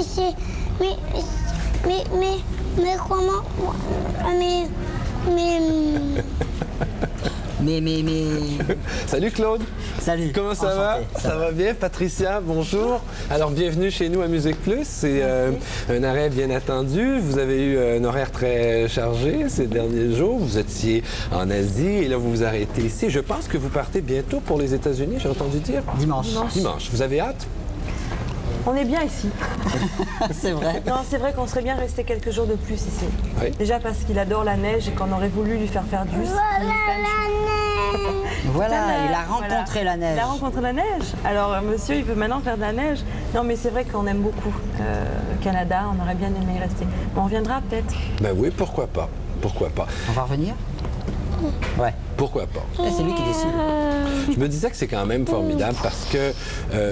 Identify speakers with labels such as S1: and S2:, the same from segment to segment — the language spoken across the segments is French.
S1: c'est... Mais comment...
S2: Salut Claude.
S3: Salut.
S2: Comment ça va? Ça va bien, Patricia, bonjour. Alors, bienvenue chez nous à Musique Plus. C'est un arrêt bien attendu. Vous avez eu un horaire très chargé ces derniers jours. Vous étiez en Asie et là, vous vous arrêtez ici. Je pense que vous partez bientôt pour les États-Unis, j'ai entendu dire.
S3: Dimanche.
S2: Dimanche. Vous avez hâte?
S4: On est bien ici.
S3: C'est vrai.
S4: Non, c'est vrai qu'on serait bien resté quelques jours de plus ici.
S2: Oui.
S4: Déjà parce qu'il adore la neige et qu'on aurait voulu lui faire faire du ski.
S3: Voilà, il a
S4: Voilà.
S3: rencontré la neige.
S4: Il a rencontré la neige. Alors, monsieur, il veut maintenant faire de la neige. Non, mais c'est vrai qu'on aime beaucoup le Canada. On aurait bien aimé y rester. Bon, on reviendra peut-être.
S2: Ben oui, pourquoi pas? Pourquoi pas?
S3: On va revenir? Ouais.
S2: Pourquoi pas?
S3: C'est lui qui décide.
S2: Je me disais que c'est quand même formidable parce que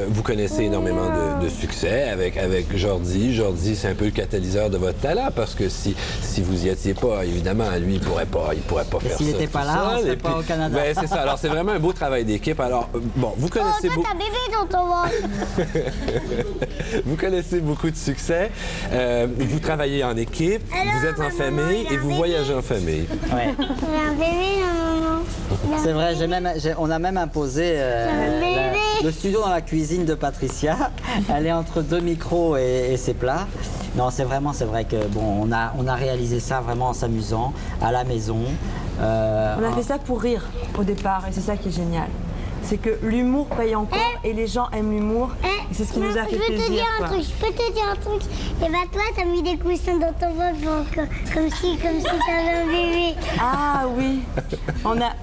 S2: vous connaissez énormément de succès avec Jordi. Jordi, c'est un peu le catalyseur de votre talent parce que si vous y étiez pas, évidemment, lui, il pourrait pas faire ça.
S3: S'il n'était pas
S2: tout
S3: là, on
S2: seul.
S3: serait
S2: Et
S3: pas
S2: puis,
S3: au Canada.
S2: ben, c'est ça. Alors, c'est vraiment un beau travail d'équipe. Alors, bon, vous connaissez
S1: Toi, t'as bébé dans ton ventre.
S2: Vous connaissez beaucoup de succès. Vous travaillez en équipe, vous êtes en famille et vous voyagez en famille.
S3: Ouais.
S1: Il y a un bébé dans mon ventre.
S3: C'est vrai, on a même imposé le studio dans la cuisine de Patricia. Elle est entre deux micros et ses plats. Non, c'est vrai que bon, on a réalisé ça vraiment en s'amusant à la maison.
S4: On a fait ça pour rire au départ et c'est ça qui est génial. C'est que l'humour paye encore et les gens aiment l'humour. Et c'est ce qui nous a fait plaisir.
S1: Je peux te dire un truc. Et bah toi, t'as mis des coussins dans ton ventre comme si t'avais un bébé.
S4: Ah oui,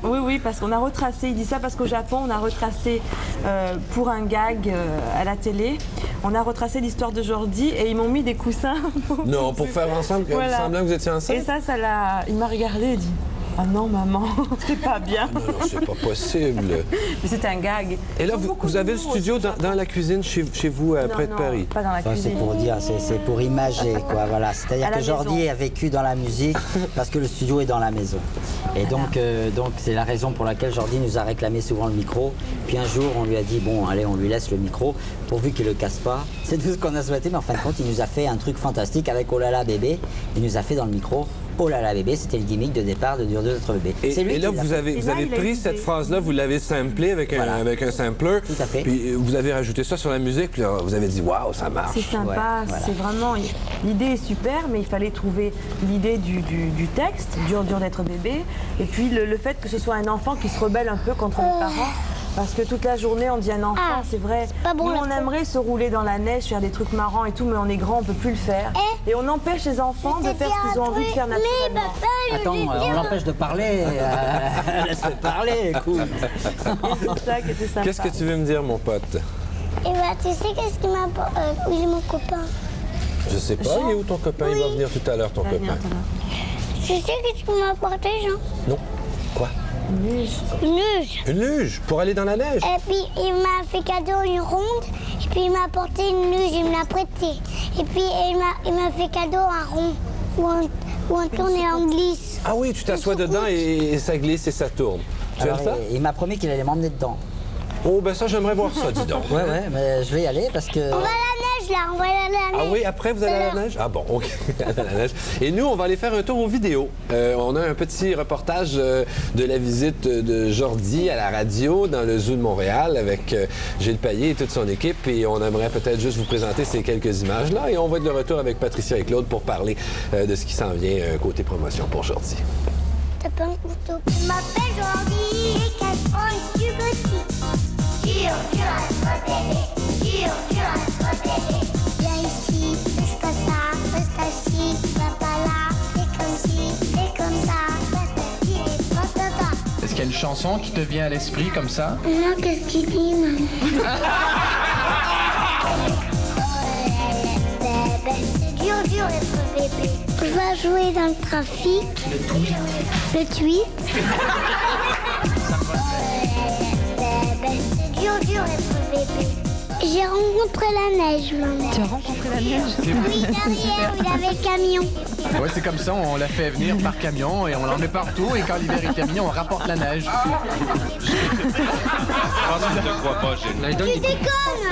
S4: oui, parce qu'on a retracé, il dit ça parce qu'au Japon, on a retracé pour un gag à la télé, on a retracé l'histoire de Jordi et ils m'ont mis des coussins.
S2: Non, pour faire ensemble,
S4: Voilà.
S2: semblant que vous étiez ensemble?
S4: Et ça il m'a regardé et dit « Ah non, maman, c'est pas bien. »
S2: Non, c'est pas possible.
S4: Mais c'était un gag.
S2: Et là,
S4: Ils ont beaucoup
S2: vous avez le
S4: d'humour
S2: studio
S4: aussi,
S2: dans la cuisine chez vous, près de
S4: Non,
S2: Paris?
S4: pas dans la
S3: Enfin, c'est
S4: cuisine.
S3: pour dire, c'est pour imager, quoi. Voilà. C'est-à-dire
S4: À la
S3: que Jordi
S4: maison.
S3: a vécu dans la musique parce que le studio est dans la maison. Et donc c'est la raison pour laquelle Jordi nous a réclamé souvent le micro. Puis un jour, on lui a dit bon, allez, on lui laisse le micro pourvu qu'il le casse pas. C'est tout ce qu'on a souhaité, mais en fin de compte, il nous a fait un truc fantastique avec Oh là là bébé. Il nous a fait dans le micro Oh là là bébé. C'était le gimmick de départ de Dur de notre bébé. C'est lui
S2: Et là,
S3: qui l'a
S2: vous
S3: fait.
S2: avez
S4: Et là, il a
S2: pris
S4: eu
S2: cette
S4: des-
S2: phrase-là, vous l'avez samplée avec un sampler.
S3: Tout à fait.
S2: Puis vous avez rajouté ça sur la musique, puis là, vous avez dit waouh, ça marche.
S4: C'est sympa,
S3: Ouais, voilà.
S4: c'est vraiment... L'idée est super, mais il fallait trouver l'idée du texte, dur d'être bébé, et puis le fait que ce soit un enfant qui se rebelle un peu contre les parents. Parce que toute la journée, on dit un enfant,
S1: Ah,
S4: c'est vrai.
S1: pas bon,
S4: Nous,
S1: la
S4: on
S1: peau.
S4: aimerait se rouler dans la neige, faire des trucs marrants et tout, mais on est grand, on peut plus le faire. Et on empêche les enfants de faire ce qu'ils ont envie de faire naturellement.
S3: Attends, on l'empêche de parler. Laisse-le parler, écoute.
S4: C'est ça qui était sympa.
S2: Qu'est-ce que tu veux me dire, mon pote?
S1: Et bah tu sais qu'est-ce qui m'a... où est mon copain?
S2: Je sais pas, il est où ton copain? Il va venir tout à l'heure, ton
S4: Va venir,
S2: copain.
S4: Thomas.
S1: Tu sais qu'est-ce qu'il m'a apporté, Jean?
S2: Non. Quoi?
S4: Une luge.
S1: Une luge.
S2: Une luge pour aller dans la neige?
S1: Et puis il m'a fait cadeau une ronde, et puis il m'a apporté une luge, il me l'a prêté. Et puis il m'a fait cadeau un rond, où on tourne et on glisse.
S2: Ah oui, tu t'assois dedans et ça glisse et ça tourne. Tu aimes
S3: Alors,
S2: ça?
S3: il m'a promis qu'il allait m'emmener dedans.
S2: Oh, ben ça, j'aimerais voir ça, dis donc.
S3: Ouais, mais je vais y aller parce que...
S1: On va à la neige là, on va aller à la
S2: Ah
S1: neige.
S2: oui, après, vous allez à la neige? Ah bon, OK. À la neige. Et nous, on va aller faire un tour aux vidéos. On a un petit reportage de la visite de Jordi à la radio dans le Zoo de Montréal avec Gilles Payet et toute son équipe. Et on aimerait peut-être juste vous présenter ces quelques images-là. Et on va être de retour avec Patricia et Claude pour parler de ce qui s'en vient côté promotion pour Jordi.
S1: T'as pas un couteau? Je m'appelle Jordi et 4 ans et je suis petit. Dur à se bébé, dur à se bébé. Viens ici, touche pas ça, reste assis, va pas là, c'est comme ci, c'est comme ça, reste assis et pense pas.
S5: Est-ce qu'il y a une chanson qui te vient à l'esprit comme ça?
S1: Non, qu'est-ce qu'il dit, maman? C'est dur être bébé. Je vais jouer dans le trafic. Le tweet. C'est dur être bébé. J'ai rencontré la neige, maman.
S4: Tu as rencontré la neige?
S1: Oui, derrière, il avait le camion.
S5: Ouais, c'est comme ça, on la fait venir par camion et on l'en met partout et quand l'hiver est terminé, on rapporte la neige.
S1: Tu déconnes.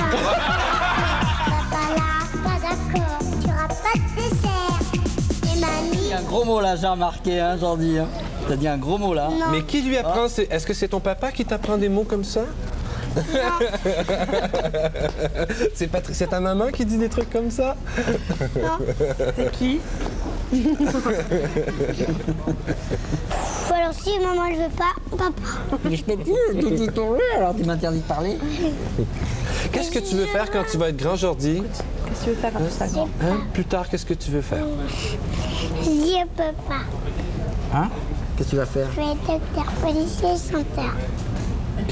S1: Pas là, pas d'accord. pas de dessert. Et mamie,
S3: Il y a un gros mot là, j'ai remarqué, hein, Jordi. Hein. T'as dit un gros mot là.
S1: non.
S2: Mais qui lui apprend? Est-ce que c'est ton papa qui t'apprend des mots comme ça? C'est ta maman qui dit des trucs comme ça?
S4: C'est qui?
S1: Ou alors si maman ne veut pas, papa.
S3: Mais je peux plus, tu dis ton jeu, alors tu m'interdis de parler.
S2: Qu'est-ce que tu veux faire quand tu vas être grand, Jordi?
S4: Qu'est-ce que tu veux faire quand tu seras grand?
S2: Hein? Plus tard, qu'est-ce que tu veux faire?
S1: Je peux pas.
S3: Hein? Qu'est-ce que tu vas faire?
S1: Je vais être docteur, policier, chanteur.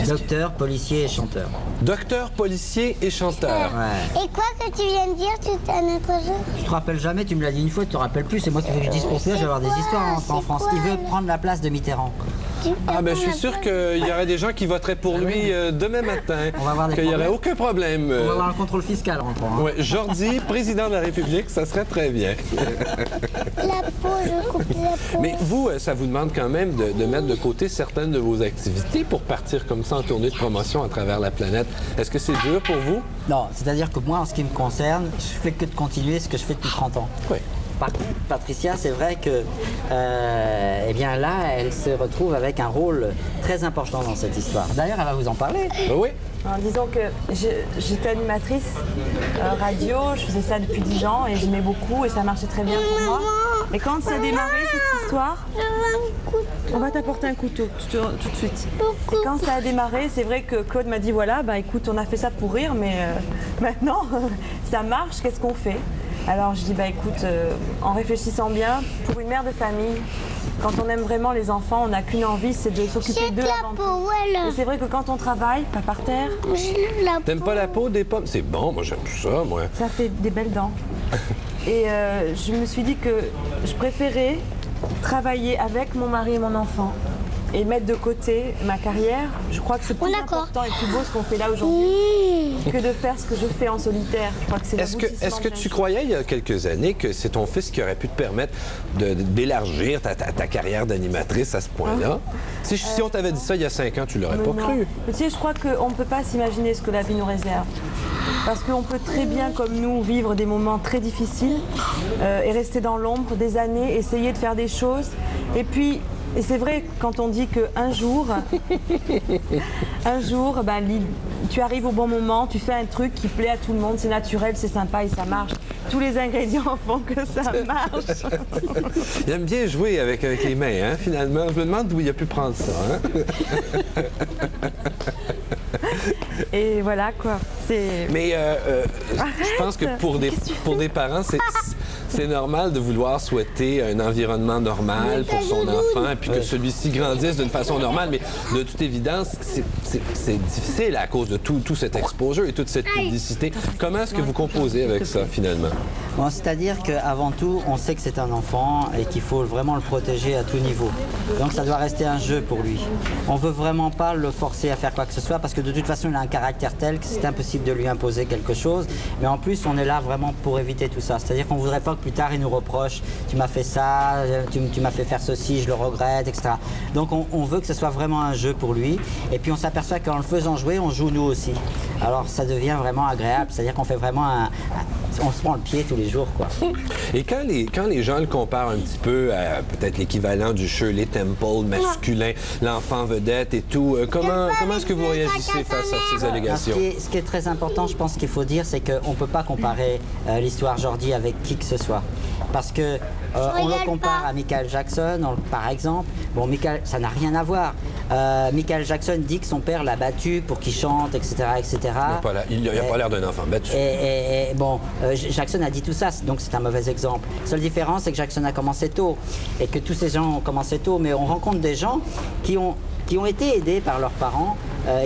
S3: Docteur, policier et chanteur.
S2: Docteur, policier et chanteur.
S3: Ouais.
S1: Et quoi que tu viens de dire tout à notre jeu?
S3: Tu te rappelles jamais, tu me l'as dit une fois, tu te rappelles plus, c'est moi qui veux que je dise pour toi, je vais avoir des histoires en France. Il veut prendre la place de Mitterrand.
S2: Ah ben je suis sûr qu'il y aurait des gens qui voteraient pour lui demain matin.
S3: On va avoir des
S2: qu'il n'y aurait
S3: problèmes.
S2: aucun problème.
S3: On va avoir un contrôle fiscal en rentrant. Hein.
S2: Ouais, Jordi, président de la République, ça serait très bien.
S1: La peau, je coupe la peau.
S2: Mais vous, ça vous demande quand même de mettre de côté certaines de vos activités pour partir comme ça en tournée de promotion à travers la planète. Est-ce que c'est dur pour vous?
S3: Non, c'est-à-dire que moi, en ce qui me concerne, je fais que de continuer ce que je fais depuis 30 ans.
S2: Oui.
S3: Par contre, Patricia, c'est vrai que, eh bien là, elle se retrouve avec un rôle très important dans cette histoire. D'ailleurs, elle va vous en parler.
S2: Oui.
S4: Alors, disons que j'étais animatrice radio, je faisais ça depuis 10 ans et j'aimais beaucoup et ça marchait très bien pour moi. Et quand ça a démarré cette histoire,
S1: Je veux un couteau.
S4: on va t'apporter un couteau tout de suite. Et quand ça a démarré, c'est vrai que Claude m'a dit voilà, bah écoute, on a fait ça pour rire, mais maintenant ça marche, qu'est-ce qu'on fait? Alors je dis bah écoute, en réfléchissant bien, pour une mère de famille, quand on aime vraiment les enfants, on n'a qu'une envie, c'est de s'occuper
S1: Jette
S4: d'eux
S1: la
S4: avant
S1: peau,
S4: tout.
S1: voilà.
S4: Et c'est vrai que quand on travaille, pas par terre,
S1: Je la
S2: T'aimes pas la peau des pommes? C'est bon, moi j'aime ça, moi.
S4: ça fait des belles dents. Et je me suis dit que je préférais travailler avec mon mari et mon enfant et mettre de côté ma carrière. Je crois que c'est plus
S1: d'accord.
S4: important et plus beau ce qu'on fait là aujourd'hui que de faire ce que je fais en solitaire. Je crois que c'est
S2: Est-ce que
S4: l'aboutissement
S2: tu
S4: de la chose.
S2: croyais il y a quelques années que c'est ton fils qui aurait pu te permettre d'élargir ta carrière d'animatrice à ce point-là? Si on t'avait dit ça il y a 5 ans, tu l'aurais
S4: Mais
S2: pas
S4: non.
S2: cru.
S4: Mais tu sais, je crois qu'on ne peut pas s'imaginer ce que la vie nous réserve. Parce qu'on peut très bien, comme nous, vivre des moments très difficiles et rester dans l'ombre des années, essayer de faire des choses. Et puis, et c'est vrai, quand on dit qu'un jour, ben, tu arrives au bon moment, tu fais un truc qui plaît à tout le monde, c'est naturel, c'est sympa et ça marche. Tous les ingrédients font que ça marche.
S2: Il aime bien jouer avec les mains, hein, finalement. Je me demande d'où il a pu prendre ça. Hein?
S4: Et voilà quoi.
S2: Mais je pense que pour des parents, c'est normal de vouloir souhaiter un environnement normal pour son enfant et puis que celui-ci grandisse d'une façon normale. Mais de toute évidence, c'est difficile à cause de tout cet exposure et toute cette publicité. Comment est-ce que vous composez avec ça, finalement?
S3: Bon, c'est-à-dire qu'avant tout, on sait que c'est un enfant et qu'il faut vraiment le protéger à tout niveau. Donc ça doit rester un jeu pour lui. On ne veut vraiment pas le forcer à faire quoi que ce soit parce que de toute façon, il a un caractère tel que c'est impossible de lui imposer quelque chose. Mais en plus, on est là vraiment pour éviter tout ça. C'est-à-dire qu'on ne voudrait pas que plus tard, il nous reproche « tu m'as fait ça, tu m'as fait faire ceci, je le regrette, etc. » Donc on veut que ce soit vraiment un jeu pour lui. Et puis on s'aperçoit qu'en le faisant jouer, on joue nous aussi. Alors ça devient vraiment agréable. C'est-à-dire qu'on fait vraiment on se prend le pied tous les jours, quoi.
S2: Et quand les gens le comparent un petit peu à peut-être l'équivalent du Shirley Temple masculin, l'enfant vedette et tout, comment est-ce que vous réagissez face à ces
S3: Alors,
S2: allégations?
S3: ce qui est très important, je pense qu'il faut dire, c'est qu'on ne peut pas comparer l'histoire Jordi avec qui que ce soit. Parce que on le compare à Michael Jackson, par exemple. Bon, Michael, ça n'a rien à voir. Michael Jackson dit que son père l'a battu pour qu'il chante, etc., etc.
S2: Il n'a pas l'air d'un enfant battu.
S3: Et bon, Jackson a dit tout ça, donc c'est un mauvais exemple. La seule différence, c'est que Jackson a commencé tôt et que tous ces gens ont commencé tôt, mais on rencontre des gens qui ont été aidés par leurs parents,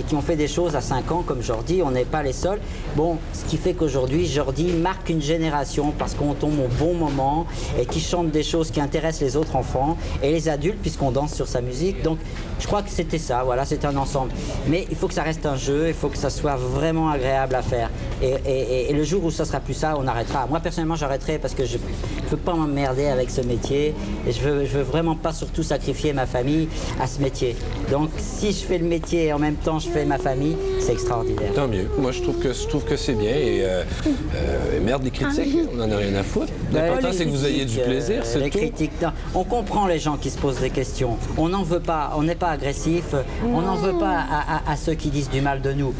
S3: qui ont fait des choses à 5 ans comme Jordi, on n'est pas les seuls. Bon, ce qui fait qu'aujourd'hui, Jordi marque une génération parce qu'on tombe au bon moment et qui chante des choses qui intéressent les autres enfants et les adultes puisqu'on danse sur sa musique. Donc, je crois que c'était ça, voilà, c'est un ensemble. Mais il faut que ça reste un jeu, il faut que ça soit vraiment agréable à faire. Et le jour où ça sera plus ça, on arrêtera. Moi, personnellement, j'arrêterai parce que je ne veux pas m'emmerder avec ce métier et je veux vraiment pas surtout sacrifier ma famille à ce métier. Donc, si je fais le métier et en même temps temps je fais ma famille, c'est extraordinaire.
S2: Tant mieux. Moi, je trouve que c'est bien. Et merde, les critiques, on n'en a rien à foutre. L'important,
S3: Les
S2: c'est que vous ayez du
S3: critiques,
S2: plaisir, c'est
S3: les
S2: tout.
S3: critiques, non. On comprend les gens qui se posent des questions. On n'en veut pas, on n'est pas agressif. On n'en veut pas à ceux qui disent du mal de nous.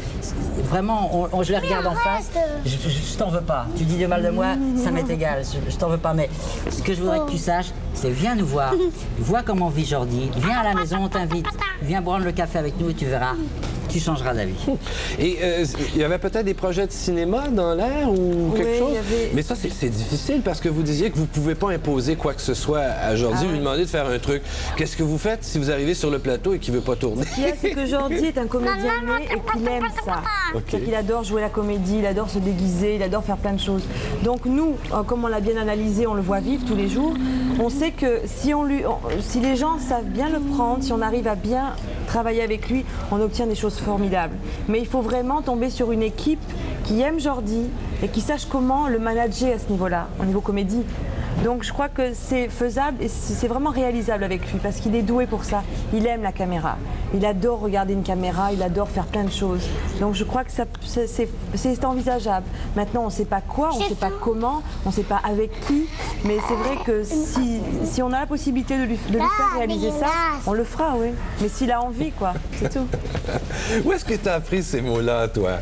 S3: Vraiment, je les regarde en face. Je t'en veux pas. Tu dis du mal de moi, ça m'est égal. Je t'en veux pas. Mais ce que je voudrais que tu saches, c'est viens nous voir. Vois comment vit Jordi. Viens à la maison, on t'invite. Viens boire le café avec nous et tu verras. Tu changeras d'avis.
S2: Et il y avait peut-être des projets de cinéma dans l'air ou quelque
S4: Oui,
S2: chose?
S4: il y avait-
S2: Mais ça, c'est difficile parce que vous disiez que vous ne pouvez pas imposer quoi que ce soit à Jordi, lui demander de faire un truc. Qu'est-ce que vous faites si vous arrivez sur le plateau et qu'il ne veut pas tourner?
S4: Ce qu'il y a, c'est que Jordi est un comédien né et qu'il aime ça. C'est-à-dire qu'il adore jouer la comédie, il adore se déguiser, il adore faire plein de choses. Donc nous, comme on l'a bien analysé, on le voit vivre tous les jours, on sait que si les gens savent bien le prendre, si on arrive à bien travailler avec lui, on obtient des choses formidables. Mais il faut vraiment tomber sur une équipe qui aime Jordi et qui sache comment le manager à ce niveau-là, au niveau comédie. Donc je crois que c'est faisable et c'est vraiment réalisable avec lui parce qu'il est doué pour ça. Il aime la caméra. Il adore regarder une caméra, il adore faire plein de choses. Donc je crois que c'est envisageable. Maintenant, on ne sait pas quoi, on ne sait pas comment, on ne sait pas avec qui. Mais c'est vrai que si on a la possibilité de lui faire réaliser ça, on le fera, oui. Mais s'il a envie, quoi, c'est tout.
S2: Où est-ce que tu as appris ces mots-là, toi?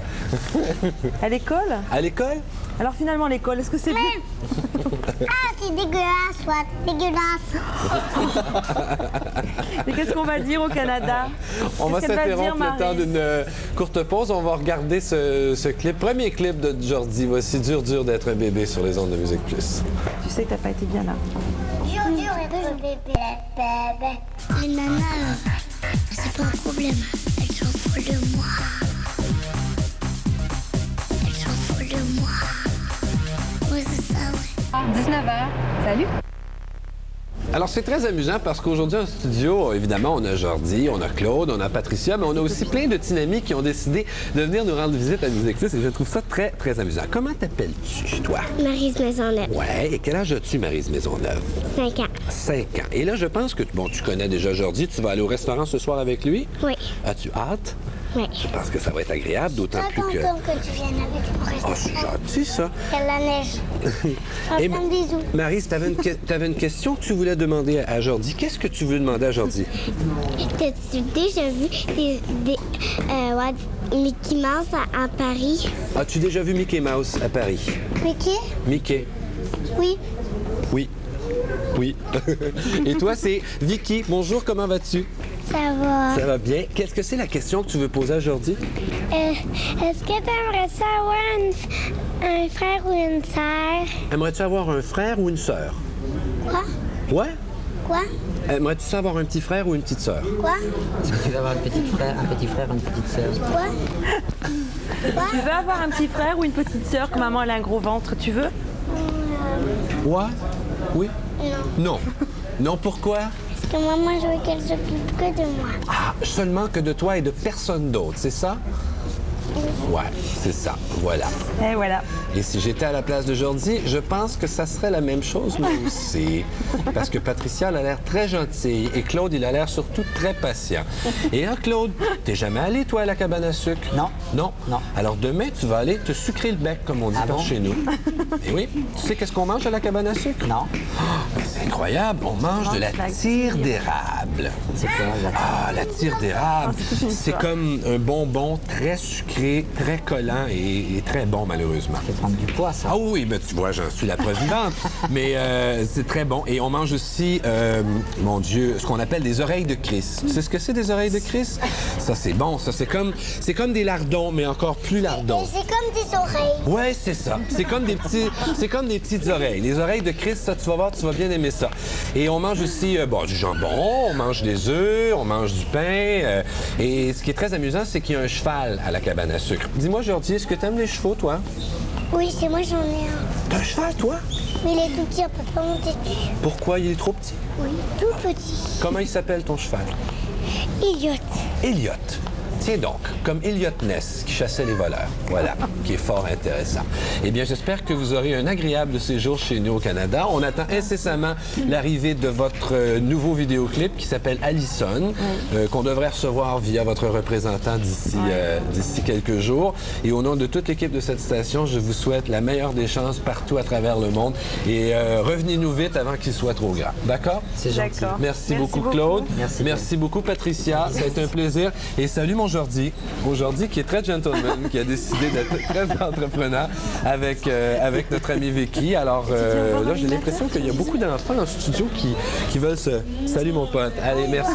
S4: À l'école?
S2: À l'école?
S4: Alors finalement, l'école, est-ce que c'est bien?
S1: Ah, c'est dégueulasse, soit dégueulasse.
S4: Et qu'est-ce qu'on va dire au Canada?
S2: On va
S4: Qu'est-ce qu'elle dire,
S2: s'interrompre le temps
S4: Maryse?
S2: d'une courte pause. On va regarder ce clip, premier clip de Jordi. Voici Dur d'être un bébé sur les ondes de Musique Plus.
S4: Tu sais que t'as pas été bien là.
S1: Dur être bébé. Les nanas, c'est pas un problème. Elles sont folles de moi. Elles sont folles de moi. Ouais, c'est ça, ouais.
S6: 19h. Salut.
S2: Alors, c'est très amusant parce qu'aujourd'hui, en studio, évidemment, on a Jordi, on a Claude, on a Patricia, mais on a aussi plein de petits amis qui ont décidé de venir nous rendre visite à Musique Plus et je trouve ça très, très amusant. Comment t'appelles-tu, toi?
S1: Maryse Maisonneuve,
S2: Ouais, et quel âge as-tu, Maryse Maisonneuve?
S1: 5 ans.
S2: 5 ans. Et là, je pense que, bon, tu connais déjà Jordi, tu vas aller au restaurant ce soir avec lui?
S1: Oui,
S2: As-tu hâte?
S1: oui.
S2: Je pense que ça va être agréable, d'autant plus que...
S1: que tu viennes avec mon
S2: Oh, c'est gentil, ça.
S1: Il y a la neige.
S2: Et
S1: Plein de bisous.
S2: Maryse, t'avais une question que tu voulais demander à Jordi. Qu'est-ce que tu veux demander à Jordi?
S1: T'as-tu déjà vu Mickey Mouse à Paris?
S2: As-tu déjà vu Mickey Mouse à Paris?
S1: Mickey?
S2: Mickey.
S1: Oui.
S2: Oui. Oui. Et toi, c'est Vicky. Bonjour, comment vas-tu?
S1: Ça va.
S2: Ça va bien. Qu'est-ce que c'est la question que tu veux poser à Jordi?
S1: Est-ce que t'aimerais ça avoir un frère ou une sœur?
S2: Aimerais-tu avoir un frère ou une sœur?
S1: Quoi?
S2: Ouais?
S1: Quoi?
S2: Aimerais-tu ça avoir un petit frère ou une petite sœur?
S1: Quoi?
S3: Est-ce que tu veux avoir un petit frère, une petite sœur?
S1: Quoi?
S4: Tu veux avoir un petit frère ou une petite sœur que maman elle a un gros ventre, tu veux?
S2: Ouais? Oui?
S1: Non.
S2: Non. Non, pourquoi?
S1: Parce que maman, je veux qu'elle s'occupe que de moi.
S2: Ah, seulement que de toi et de personne d'autre, c'est ça? Ouais, c'est ça. Voilà.
S4: Et voilà.
S2: Et si j'étais à la place de Jordi, je pense que ça serait la même chose, moi aussi. Parce que Patricia, elle a l'air très gentille et Claude, il a l'air surtout très patient. Et là, Claude, t'es jamais allé, toi, à la cabane à sucre?
S3: Non.
S2: Non?
S3: Non.
S2: Alors demain, tu vas aller te sucrer le bec, comme on dit
S3: Ah
S2: par
S3: bon?
S2: chez nous. Et oui, tu sais qu'est-ce qu'on mange à la cabane à sucre?
S3: Non.
S2: C'est incroyable, on mange de la tire d'érable.
S3: C'est quoi la...
S2: Ah, la tire d'érable, c'est comme un bonbon très sucré, très collant et très bon, malheureusement.
S3: Ça fait prendre du poids, ça.
S2: Ah oui, ben tu vois, j'en suis la preuve vivante. Mais c'est très bon. Et on mange aussi, mon Dieu, ce qu'on appelle des oreilles de Chris. Tu sais ce que c'est, des oreilles de Chris? Ça, c'est bon. Ça, c'est comme des lardons, mais encore plus lardons.
S1: Et c'est comme des oreilles.
S2: Ouais, c'est ça. C'est comme des petites oreilles. Les oreilles de Christ, ça, tu vas voir, tu vas bien aimer ça. Et on mange aussi, du jambon, on mange des œufs, on mange du pain. Et ce qui est très amusant, c'est qu'il y a un cheval à la cabane à sucre. Dis-moi, Jordi, est-ce que tu aimes les chevaux, toi?
S1: Oui, c'est moi, j'en ai un.
S2: T'as un cheval, toi?
S1: Mais il est tout petit, on peut pas monter dessus.
S2: Pourquoi? Il est trop petit.
S1: Oui, tout petit.
S2: Comment il s'appelle, ton cheval?
S1: Elliot.
S2: Elliot. Tiens donc, comme Elliot Ness qui chassait les voleurs. Voilà, qui est fort intéressant. Eh bien, j'espère que vous aurez un agréable séjour chez nous au Canada. On attend incessamment l'arrivée de votre nouveau vidéoclip qui s'appelle Allison, qu'on devrait recevoir via votre représentant d'ici quelques jours. Et au nom de toute l'équipe de cette station, je vous souhaite la meilleure des chances partout à travers le monde. Et revenez-nous vite avant qu'il soit trop grand. D'accord?
S3: C'est gentil.
S4: D'accord.
S2: Merci beaucoup, Claude.
S3: Merci
S2: beaucoup, Patricia. Ça a été un plaisir. Et salut mon Jordi. Mon Jordi qui est très gentleman, qui a décidé d'être très entrepreneur avec notre ami Vicky. Alors là, j'ai l'impression qu'il y a beaucoup d'enfants en studio qui veulent se... Salut mon pote. Allez, merci.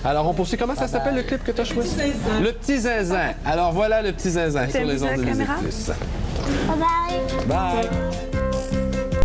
S2: Alors, on poursuit. Comment ça s'appelle le clip que tu as choisi? Le Petit Zinzin. Alors voilà le Petit Zinzin sur les ondes de Musique Plus.
S1: Bye bye.
S2: Bye.